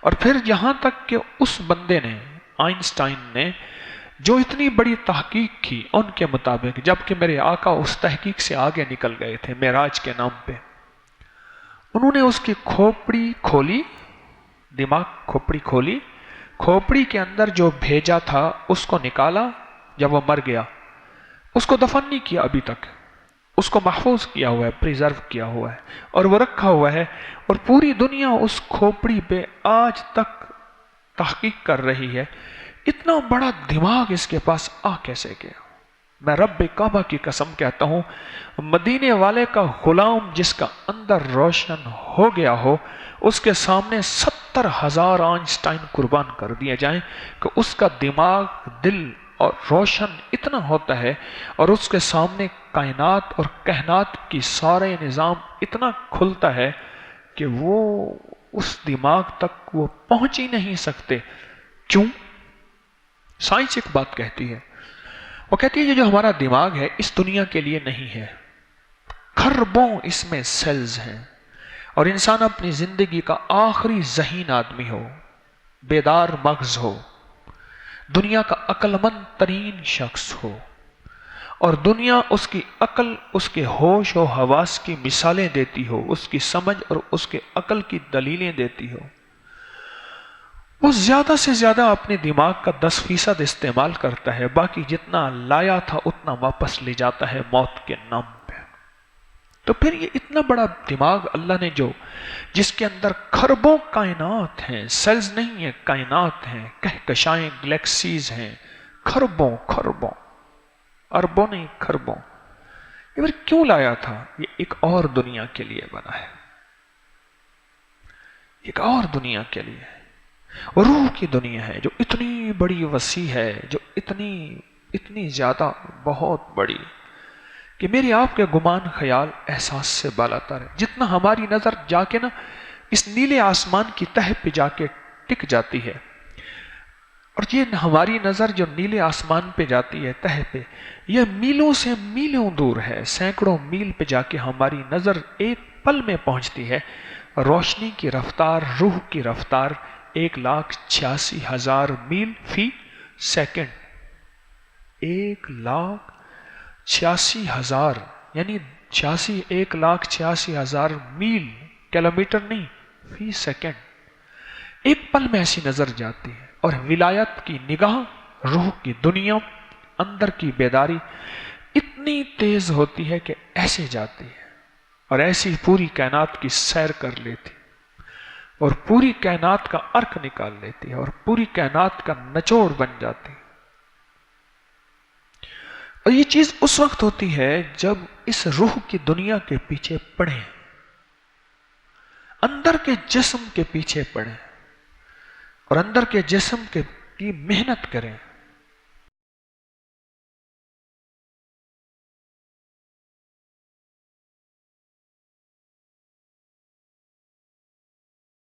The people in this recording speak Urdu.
اور پھر یہاں تک کہ اس بندے نے، آئنسٹائن نے، جو اتنی بڑی تحقیق کی ان کے مطابق، جبکہ میرے آقا اس تحقیق سے آگے نکل گئے تھے معراج کے نام پہ، انہوں نے اس کی کھوپڑی کھولی، دماغ کھوپڑی کھولی، کھوپڑی کے اندر جو بھیجا تھا اس کو نکالا. جب وہ مر گیا اس کو دفن نہیں کیا ابھی تک، اس کو محفوظ کیا ہوا ہے، پریزرو کیا ہوا ہے اور وہ رکھا ہوا ہے، اور پوری دنیا اس کھوپڑی پہ آج تک تحقیق کر رہی ہے. اتنا بڑا دماغ اس کے پاس آ کیسے گیا؟ میں رب کعبہ کی قسم کہتا ہوں، مدینے والے کا غلام جس کا اندر روشن ہو گیا ہو، اس کے سامنے 70,000 آئنسٹائن قربان کر دیے جائیں کہ اس کا دماغ، دل اور روشن اتنا ہوتا ہے، اور اس کے سامنے کائنات اور کائنات کی سارے نظام اتنا کھلتا ہے کہ وہ اس دماغ تک وہ پہنچ ہی نہیں سکتے. کیوں؟ سائنس ایک بات کہتی ہے، وہ کہتی ہے یہ جو ہمارا دماغ ہے اس دنیا کے لیے نہیں ہے، خربوں اس میں سیلز ہیں، اور انسان اپنی زندگی کا آخری ذہین آدمی ہو، بیدار مغز ہو، دنیا کا عقل مند ترین شخص ہو، اور دنیا اس کی عقل، اس کے ہوش و حواس کی مثالیں دیتی ہو، اس کی سمجھ اور اس کے عقل کی دلیلیں دیتی ہو، وہ زیادہ سے زیادہ اپنے دماغ کا 10% استعمال کرتا ہے، باقی جتنا لایا تھا اتنا واپس لے جاتا ہے موت کے نام پہ. تو پھر یہ اتنا بڑا دماغ اللہ نے جس کے اندر خربوں کائنات ہیں، سیلز نہیں ہیں، کائنات ہیں، کہکشائیں، گلیکسیز ہیں، خربوں اربوں نہیں، خربوں. یہ پھر کیوں لایا تھا؟ یہ ایک اور دنیا کے لیے بنا ہے، ایک اور دنیا کے لیے ہے. روح کی دنیا ہے جو اتنی بڑی وسیع ہے، جو اتنی زیادہ بہت بڑی کہ میری آپ کے گمان، خیال، احساس سے بالاتر ہے. جتنا ہماری نظر جا کے نا اس نیلے آسمان کی تہہ پہ جا کے ٹک جاتی ہے، اور یہ ہماری نظر جو نیلے آسمان پہ جاتی ہے تہہ پہ، یہ میلوں سے میلوں دور ہے، سینکڑوں میل پہ جا کے ہماری نظر ایک پل میں پہنچتی ہے. روشنی کی رفتار، روح کی رفتار 1,86,000 میل فی سیکنڈ. 1,86,000 یعنی 1,86,000 میل، کلومیٹر نہیں، فی سیکنڈ. ایک پل میں ایسی نظر جاتی ہے، اور ولایت کی نگاہ، روح کی دنیا، اندر کی بیداری اتنی تیز ہوتی ہے کہ ایسے جاتی ہے، اور ایسی پوری کائنات کی سیر کر لیتی، اور پوری کائنات کا ارک نکال لیتی ہے، اور پوری کائنات کا نچوڑ بن جاتی ہے. اور یہ چیز اس وقت ہوتی ہے جب اس روح کی دنیا کے پیچھے پڑیں، اندر کے جسم کے پیچھے پڑیں، اور اندر کے جسم کی محنت کریں،